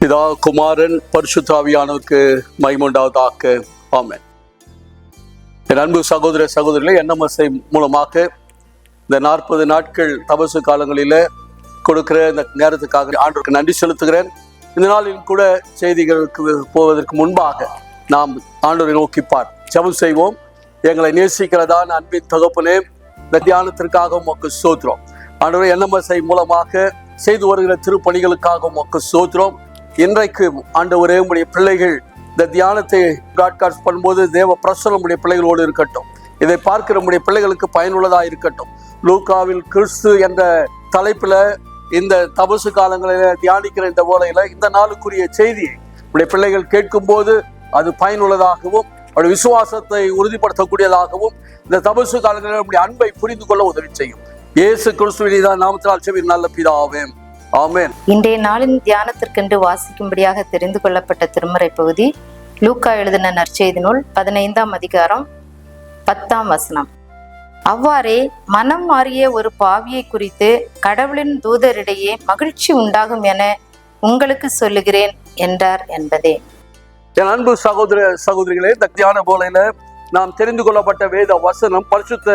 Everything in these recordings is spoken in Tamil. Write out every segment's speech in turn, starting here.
பிதா, குமாரன், பரிசுத்த ஆவியானவருக்கு மகிமையுண்டாவதாக. ஆமென். என் அன்பு சகோதர சகோதரிகளே, NMSI மூலமாக இந்த 40 நாட்கள் தபசு காலங்களில் கொடுக்கிற இந்த நேரத்துக்காக ஆண்டவருக்கு நன்றி செலுத்துகிறேன். இந்த நாளில் கூட செய்திகளுக்கு போவதற்கு முன்பாக நாம் ஆண்டவரை நோக்கி ஜெபம் செய்வோம். எங்களை நேசிக்கிறதான அன்பின் தகப்பனே, இந்த தியானத்திற்காக உமக்கு ஸ்தோத்திரம். ஆண்டவரே, NMSI மூலமாக செய்து வருகிற திருப்பணிகளுக்காக உமக்கு ஸ்தோத்திரம். இன்றைக்கு ஆண்டவரே, உம்முடைய பிள்ளைகள் இந்த தியானத்தை பிராட்காஸ்ட் பண்ணும்போது தேவ பிரசன்னம் உடைய பிள்ளைகளோடு இருக்கட்டும். இதை பார்க்கிற உடைய பிள்ளைகளுக்கு பயனுள்ளதாக இருக்கட்டும். லூக்காவில் கிறிஸ்து என்ற தலைப்பில் இந்த தபசு காலங்களில் தியானிக்கிற இந்த வேளையில இந்த நாளுக்குரிய செய்தியை உடைய பிள்ளைகள் கேட்கும் போது அது பயனுள்ளதாகவும் அவருடைய விசுவாசத்தை உறுதிப்படுத்தக்கூடியதாகவும் இந்த தபசு காலங்களில் நம்முடைய அன்பை புரிந்து கொள்ள உதவி செய்யும். இயேசு கிறிஸ்துவின் நாமத்தினால் ஜெபிக்கிறேன் நல்ல பிதாவே, ஆமென். இன்றைய நாளின் தியானத்திற்கென்று வாசிக்கும்படியாக தெரிந்து கொள்ளப்பட்ட திருமறை பகுதி லூக்கா எழுதின நற்செய்தி நூல் 15ஆம் அதிகாரம் 10ஆம் வசனம். அவ்வாறே மனம் மாறிய ஒரு பாவியை குறித்து கடவுளின் தூதரிடையே மகிழ்ச்சி உண்டாகும் என உங்களுக்கு சொல்லுகிறேன் என்றார் என்பதே. என் அன்பு சகோதர சகோதரிகளே, இந்த தியான போலையில நாம் தெரிந்து கொள்ளப்பட்ட வேத வசனம் பரிசுத்த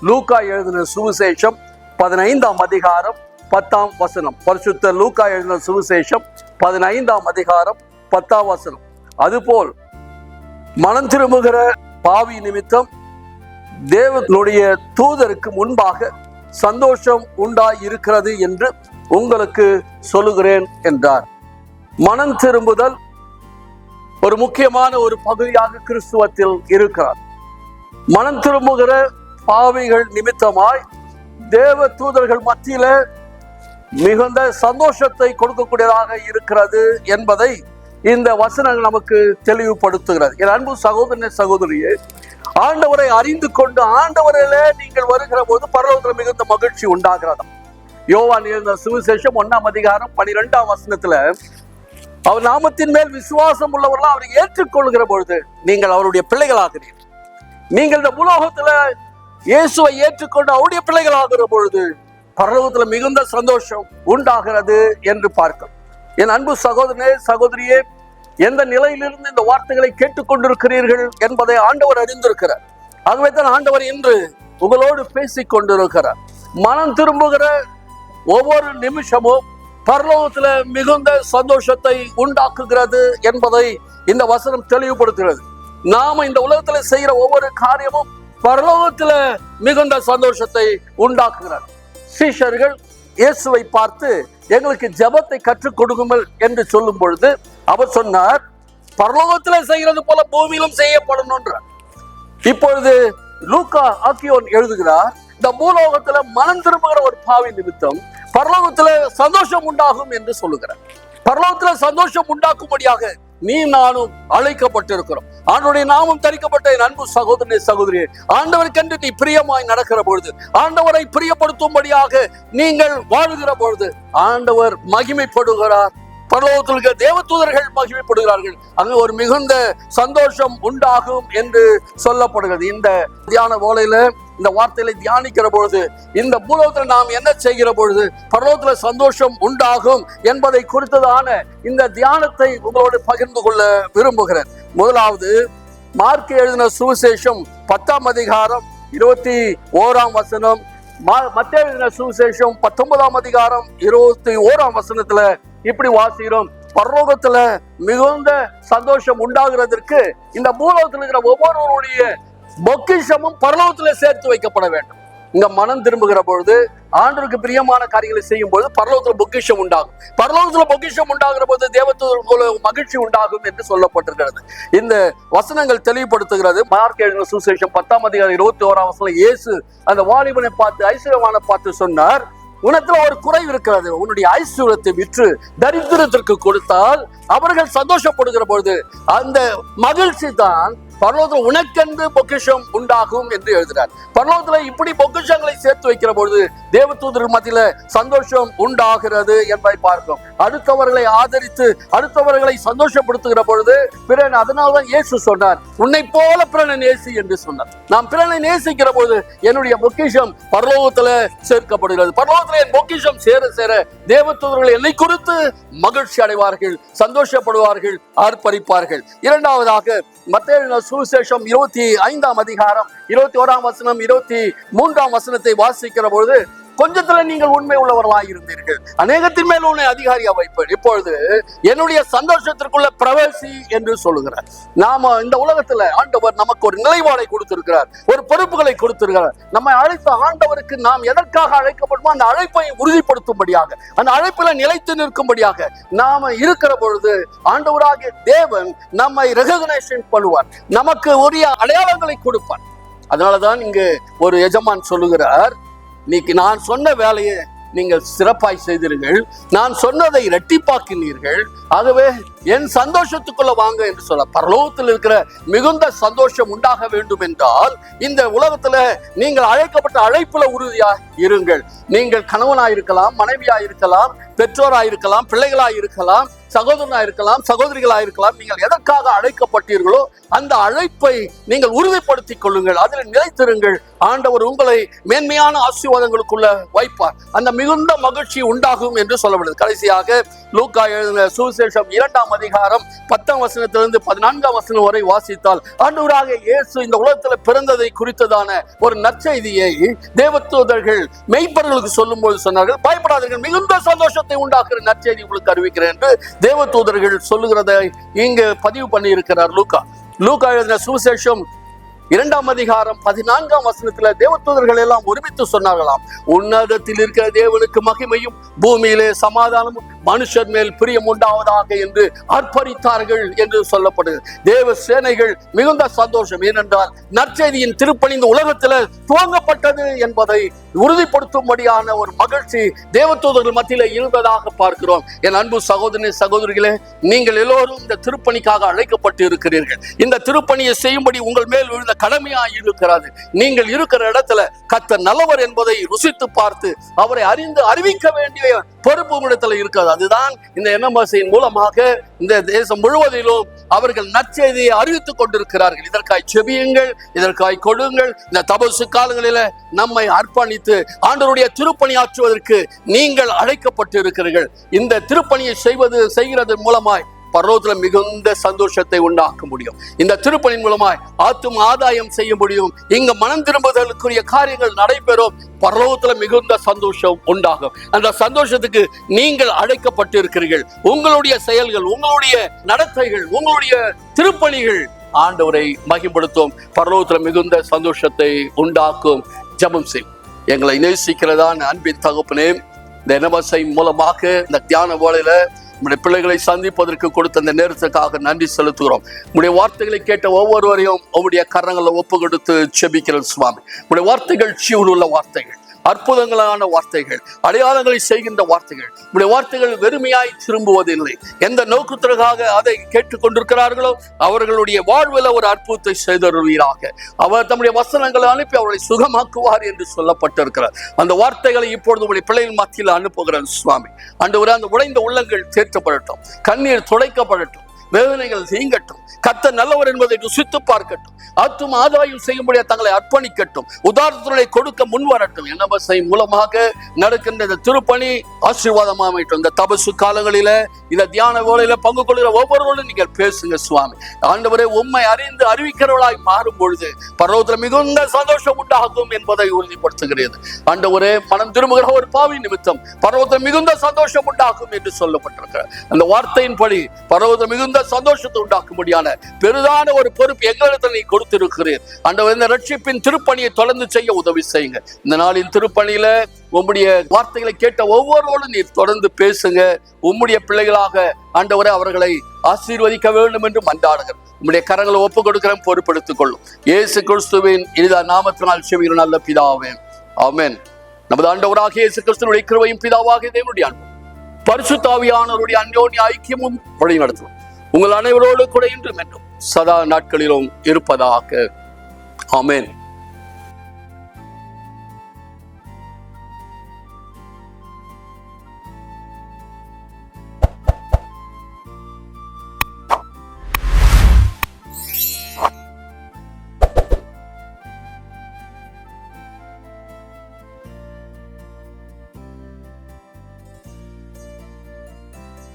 லூக்கா எழுதின சுவிசேஷம் 15ஆம் அதிகாரம் 10ஆம் வசனம். பரிசுத்த லூக்கா எழுதின சுவிசேஷம் 15ஆம் அதிகாரம் 10ஆம் வசனம். அதுபோல் மனம் திரும்புகிற பாவி நிமித்தம் தேவனுடைய தூதருக்கு முன்பாக சந்தோஷம் உண்டாயிருக்கிறது என்று உங்களுக்கு சொல்லுகிறேன் என்றார். மனம் திரும்புதல் ஒரு முக்கியமான ஒரு பகுதியாக கிறிஸ்துவத்தில் இருக்கிறார். மனம் திரும்புகிற பாவிகள் நிமித்தமாய் தேவ தூதர்கள் மத்தியில மிகுந்த சந்தோஷத்தை கொடுக்கக்கூடியதாக இருக்கிறது என்பதை இந்த வசனங்கள் நமக்கு தெளிவுபடுத்துகிறது. என் அன்பு சகோதரனே சகோதரியே, ஆண்டவரை அறிந்து கொண்டு ஆண்டவரில நீங்கள் வருகிற போது பரலோகத்தில் மிகுந்த மகிழ்ச்சி உண்டாகிறதா. யோவான் எழுதின சுவிசேஷம் 1ஆம் அதிகாரம் 12ஆம் வசனத்துல அவர் நாமத்தின் மேல் விசுவாசம் உள்ளவர்களால் அவரை ஏற்றுக்கொள்கிற பொழுது நீங்கள் அவருடைய பிள்ளைகளாகிறீர்கள். நீங்கள் இந்த உலோகத்துல இயேசுவை ஏற்றுக்கொண்டு அவருடைய பிள்ளைகளாகிற பொழுது பரலோகத்துல மிகுந்த சந்தோஷம் உண்டாகிறது என்று பார்க்கிறோம். என் அன்பு சகோதரனே சகோதரியே, எந்த நிலையிலிருந்து இந்த வார்த்தைகளை கேட்டுக்கொண்டிருக்கிறீர்கள் என்பதை ஆண்டவர் அறிந்திருக்கிறார். ஆகவே தான் ஆண்டவர் இன்று உங்களோடு பேசிக் கொண்டிருக்கிறார். மனம் திரும்புகிற ஒவ்வொரு நிமிஷமும் பரலோகத்துல மிகுந்த சந்தோஷத்தை உண்டாக்குகிறது என்பதை இந்த வசனம் தெளிவுபடுத்துகிறது. நாம இந்த உலகத்துல செய்கிற ஒவ்வொரு காரியமும் பரலோகத்துல மிகுந்த சந்தோஷத்தை உண்டாக்குகிறார். சீஷர்கள் இயேசுவை பார்த்து எங்களுக்கு ஜெபத்தை கற்றுக் கொடுக்குங்கள் என்று சொல்லும் பொழுது அவர் சொன்னார், பரலோகத்துல செய்கிறது போல பூமியிலும் செய்யப்படணும். இப்பொழுது லூக்கா ஆக்கியோன் எழுதுகிறார், இந்த பூலோகத்துல மனம் திரும்புகிற ஒரு பாவி நிமித்தம் பரலோகத்துல சந்தோஷம் உண்டாகும் என்று சொல்லுகிறார். பரலோகத்துல சந்தோஷம் உண்டாக்கும்படியாக நீ நானும் அழைக்கப்பட்டிருக்கிறோம். ஆண்டவருடைய நாமம் தரிக்கப்பட்ட என் அன்பு சகோதரனே சகோதரியே, ஆண்டவருக்கென்று நீ பிரியமாய் நடக்கிற பொழுது, ஆண்டவரை பிரியப்படுத்தும்படியாக நீங்கள் வாழுகிற பொழுது ஆண்டவர் மகிமைப்படுகிறார். பரலோகத்தில் தேவ தூதர்கள் மகிமைப்படுகிறார்கள். அங்கு ஒரு மிகுந்த சந்தோஷம் உண்டாகும் என்று சொல்லப்படுகிறது. இந்த தியான வேளையில இந்த வார்த்தைகளை தியானிக்கிற பொழுது இந்த பூலோகத்தில் நாம் என்ன செய்கிற பொழுது பரலோகத்தில் சந்தோஷம் உண்டாகும் என்பதை குறித்ததான இந்த தியானத்தை உங்களோடு பகிர்ந்து கொள்ள விரும்புகிறேன். முதலாவது மார்க் எழுதின சுவிசேஷம் 10ஆம் அதிகாரம் 21ஆம் வசனம், மத்தேயு எழுதின சுவிசேஷம் 19ஆம் அதிகாரம் 21ஆம் வசனத்துல இப்படி வாசிக்கிறோம், பரலோகத்துல மிகுந்த சந்தோஷம் உண்டாகிறதற்கு இந்த பூலோகத்தில் இருக்கிற ஒவ்வொருவருடைய பொக்கிஷமும் பரலோகத்துல சேர்த்து வைக்கப்பட வேண்டும். இங்க மனம் திரும்புகிற பொழுது ஆண்டவருக்கு பிரியமான காரியங்களை செய்யும் பொழுது பரலோகத்துல பொக்கிஷம் உண்டாகும். பரலோகத்துல பொக்கிஷம் உண்டாகிற போது தேவதூதர்களுக்கு மகிழ்ச்சி உண்டாகும் என்று சொல்லப்பட்டிருக்கிறது. இந்த வசனங்கள் தெளிவுபடுத்துகிறது. மார்க் எழுதின சுவிசேஷம் 10ஆம் அதிகாரம் 21ஆம் வசனம், இயேசு அந்த வாலிபனை பார்த்து ஐஸ்வர்யவானை பார்த்து சொன்னார், உனத்துல ஒரு குறைவு இருக்கிறது, உன்னுடைய ஐஸ்வர்யத்தை விற்று தரித்திரத்திற்கு கொடுத்தால் அவர்கள் சந்தோஷப்படுகிற பொழுது அந்த மகிழ்ச்சி தான் பரலோகத்துல உனக்கென்று பொக்கிஷம் உண்டாகும் என்று எழுதுறார். பரலோகத்துல இப்படி பொக்கிஷங்களை சேர்த்து வைக்கிற பொழுது தேவதூதர் மத்தியில சந்தோஷம் உண்டாகிறது என்பதை பார்க்கிறோம். அடுத்தவர்களை ஆதரித்து அடுத்தவர்களை சந்தோஷப்படுத்துகிற பொழுது பிறன், அதனால்தான் இயேசு சொன்னார், உன்னை போல பிறனை நேசி என்று சொன்னார். நாம் பிறனை நேசிக்கிற போது என்னுடைய பொக்கிஷம் பரலோகத்துல சேர்க்கப்படுகிறது. பரலோகத்துல என் பொக்கிஷம் சேர சேர தேவதூதர்கள் என்னை குறித்து மகிழ்ச்சி அடைவார்கள், சந்தோஷப்படுவார்கள், ஆர்ப்பரிப்பார்கள். இரண்டாவதாக மத்தேயு சுவிசேஷம் 25ஆம் அதிகாரம் 21ஆம் வசனம் 23ஆம் வசனத்தை வாசிக்கிற பொழுது, கொஞ்சத்துல நீங்கள் உண்மை உள்ளவர்களாக இருந்தீர்கள், அநேகத்தின் மேல் உன்னை அதிகாரியா வைப்பேன், இப்பொழுது என்னுடைய சந்தோஷத்திற்குள்ள பிரவேசி என்று சொல்லுகிறார். நாம இந்த உலகத்துல ஆண்டவர் நமக்கு ஒரு நிலைப்பாடை கொடுத்திருக்கிறார், ஒரு பொறுப்புகளை கொடுத்திருக்கிறார். நம்மை அழைத்த ஆண்டவருக்கு நாம் எதற்காக அழைக்கப்பட்டோமோ அந்த அழைப்பை உறுதிப்படுத்தும்படியாக, அந்த அழைப்பில நிலைத்து நிற்கும்படியாக நாம இருக்கிற பொழுது ஆண்டவராகிய தேவன் நம்மை ரெகக்னைசேஷன் பண்ணுவார், நமக்கு உரிய அடையாளங்களை கொடுப்பார். அதனாலதான் இங்கு ஒரு எஜமான் சொல்லுகிறார், இன்னைக்கு நான் சொன்ன வேலையை நீங்கள் சிறப்பாய் செய்தீர்கள், நான் சொன்னதை இரட்டிப்பாக்கினீர்கள், ஆகவே என் சந்தோஷத்துக்குள்ள வாங்க என்று சொல்ல. பரலோகத்தில் இருக்கிற மிகுந்த சந்தோஷம் உண்டாக வேண்டும் என்றால் இந்த உலகத்துல நீங்கள் அழைக்கப்பட்ட அழைப்புல உறுதியா இருங்கள். நீங்கள் கணவனாயிருக்கலாம், மனைவியாயிருக்கலாம், பெற்றோராயிருக்கலாம், பிள்ளைகளாயிருக்கலாம், சகோதரனாயிருக்கலாம், சகோதரிகளாயிருக்கலாம், நீங்கள் எதற்காக அழைக்கப்பட்டீர்களோ அந்த அழைப்பை நீங்கள் உறுதிப்படுத்திக் கொள்ளுங்கள், அதில் நிலைத்திருங்கள். ஆண்டவர் உங்களை மேன்மையான ஆசீர்வாதங்களுக்குள்ள வைப்பார், அந்த மிகுந்த மகிழ்ச்சி உண்டாகும் என்று சொல்லப்படுது. கடைசியாக லூக்கா எழுதின சுவிசேஷம் 2ஆம் அதிகாரம் 10ஆம் வசனத்திலிருந்து 14ஆம் வசனம் வரை வாசித்தால் ஆண்டவராகிய இயேசு இந்த உலகத்துல பிறந்ததை குறித்ததான ஒரு நற்செய்தியை தேவதூதர்கள் மெய்ப்பர்களுக்கு சொல்லும் போது சொன்னார்கள், பயப்படாதீர்கள், மிகுந்த சந்தோஷத்தை உண்டாக்குற நற்செய்தி உங்களுக்கு அறிவிக்கிறேன் என்று தேவதூதர்கள் சொல்லுகிறதை இங்கு பதிவு பண்ணி இருக்கிறார் லூக்கா. லூக்கா எழுதின சுவிசேஷம் 2ஆம் அதிகாரம் 14ஆம் வசனத்துல தேவதூதர்கள் எல்லாம் ஒருமித்து சொன்னார்களாம், உன்னதத்தில் இருக்கிற தேவனுக்கு மகிமையும் பூமியிலே சமாதானமும் மனுஷர் மேல் பிரியம் உண்டாவதாக என்று ஆர்ப்பரித்தார்கள் என்று சொல்லப்படுது. தேவ சேனைகள் மிகுந்த சந்தோஷம், ஏனென்றால் நற்செய்தியின் திருப்பணி இந்த உலகத்துல துவங்கப்பட்டது என்பதை உறுதிப்படுத்தும்படியான ஒரு மகிழ்ச்சி தேவதூதர்கள் மத்தியில இருந்ததாக பார்க்கிறோம். என் அன்பு சகோதரி சகோதரிகளே, நீங்கள் எல்லோரும் இந்த திருப்பணிக்காக அழைக்கப்பட்டு இருக்கிறீர்கள். இந்த திருப்பணியை செய்யும்படி உங்கள் மேல் விழுந்த கடமையாய் இருக்கிறது. நீங்கள் இருக்கிற இடத்துல கர்த்தர் நல்லவர் என்பதை ருசித்து பார்த்து அவரை அறிந்து அறிவிக்க வேண்டிய பொறுப்பு உங்களிடத்துல இருக்கிறது. அதுதான் இந்த என்எம்எஸ்ஸின் மூலமாக இந்த தேசம் முழுவதிலும் அவர்கள் நற்செய்தியை அறிவித்துக் கொண்டிருக்கிறார்கள். இதற்காய் செபியுங்கள், இதற்காய் கொடுங்கள். இந்த தபசு காலங்களில நம்மை அர்ப்பணித்து ஆண்டவருடைய திருப்பணியாற்றுவதற்கு நீங்கள் அழைக்கப்பட்டு இருக்கிறீர்கள். இந்த திருப்பணியை செய்கிறது மூலமாய் பரலோகத்துல மிகுந்த சந்தோஷத்தை உண்டாக்க முடியும். இந்த திருப்பணியின் மூலமாய் ஆத்தும ஆதாயம் செய்ய முடியும். இங்க மனம் திரும்புதலுக்குரிய காரியங்கள் நடைபெறும். பரலோகத்துல மிகுந்த சந்தோஷம் உண்டாகும். அந்த சந்தோஷத்துக்கு நீங்கள் அழைக்கப்பட்டு இருக்கிறீர்கள். உங்களுடைய செயல்கள், உங்களுடைய நடத்தைகள், உங்களுடைய திருப்பணிகள் ஆண்டவரை மகிமைப்படுத்தும், பரலோகத்துல மிகுந்த சந்தோஷத்தை உண்டாக்கும். ஜெபம் செய். எங்களை நேசிக்கிறதான அன்பின் தகப்பனே, இந்த என்எம்எஸ்ஐ மூலமாக இந்த தியான வேளையில நம்முடைய பிள்ளைகளை சந்திப்பதற்கு கொடுத்த அந்த நேரத்துக்காக நன்றி செலுத்துகிறோம். உங்களுடைய வார்த்தைகளை கேட்ட ஒவ்வொருவரையும் உங்களுடைய கரங்களை ஒப்பு கொடுத்து செபிக்கிறோம் சுவாமி. உங்களுடைய வார்த்தைகள் ஜீவனுள்ள வார்த்தைகள், அற்புதங்களான வார்த்தைகள், அடையாளங்களை செய்கின்ற வார்த்தைகள். உங்களுடைய வார்த்தைகள் வெறுமையாய் திரும்புவதில்லை. எந்த நோக்கத்திற்காக அதை கேட்டுக் கொண்டிருக்கிறார்களோ அவர்களுடைய வாழ்வில் ஒரு அற்புதத்தை செய்தருவீராக. அவர் தம்முடைய வசனங்களை அனுப்பி அவர்களை சுகமாக்குவார் என்று சொல்லப்பட்டிருக்கிறார். அந்த வார்த்தைகளை இப்பொழுது உங்களுடைய பிள்ளைகள் மத்தியில் அனுப்புகிறார் சுவாமி. ஆண்டவரே, அந்த உடைந்த உள்ளங்கள் தேற்றப்படட்டும், கண்ணீர் துடைக்கப்படட்டும், வேதனைகள் நீங்கட்டும், கர்த்தர் நல்லவர் என்பதை ருசித்து பார்க்கட்டும், ஆத்தும ஆதாயம் செய்யும்படியாக தங்களை அர்ப்பணிக்கட்டும், உதாரணத்துடைய கொடுக்க முன்வரட்டும். என்எம்எஸ்ஐ மூலமாக நடக்கின்ற இந்த திருப்பணி ஆசீர்வாதமாகட்டும். இந்த தபசு காலங்களில இந்த தியான வேளையில பங்கு கொள்கிற ஒவ்வொருவரும் நீங்கள் பேசுங்க சுவாமி. ஆண்டவரே, உம்மை அறிந்து அறிவிக்கிறவர்களாய் மாறும் பொழுது பரலோகத்துல மிகுந்த சந்தோஷம் உண்டாகும் என்பதை உறுதிப்படுத்துகிறது. ஆண்டவரே, மனம் திரும்புகிற ஒரு பாவி நிமித்தம் பரலோகத்துல மிகுந்த சந்தோஷம் உண்டாகும் என்று சொல்லப்பட்டிருக்கிறார். அந்த வார்த்தையின்படி பரலோகத்துல மிகுந்த சந்தோஷத்தை உண்டாக்கும்படியான பெரிதான ஒரு பொறுப்பு எங்களிடத்தில் நீ கொடுத்திருக்கிறீர். ஆண்டவர், இந்த ரட்சிப்பின் திருப்பணியை தொடர்ந்து செய்ய உதவி செய்யுங்க. இந்த நாளின் திருப்பணியில உம்முடைய வார்த்தைகளை கேட்ட ஒவ்வொருவரும் நீர் தொடர்ந்து பேசுங்க. உம்முடைய பிள்ளைகளாக ஆண்டவரே அவர்களை ஆசீர்வதிக்க வேண்டும் என்று மன்றாடுகிறேன். உம்முடைய கரங்களை ஒப்பு கொடுக்கிறேன், பொறுப்படுத்திக் கொள்ளும். இயேசு கிறிஸ்துவின் இனிதா நாமத்தினால் செபிக்கிற நல்ல பிதாவே, ஆமென். நமது ஆண்டவராகிய இயேசு கிறிஸ்துவினுடைய கிருபையும் பிதாவாகிய தேவனுடைய அன்பும் பரிசுத்த ஆவியானவருடைய அன்யோன்ய ஐக்கியமும் வழி நடத்தும் உங்கள் அனைவரோடு கூட இன்றும் என்றும் சதா நாட்களிலும் இருப்பதாக. ஆமென்.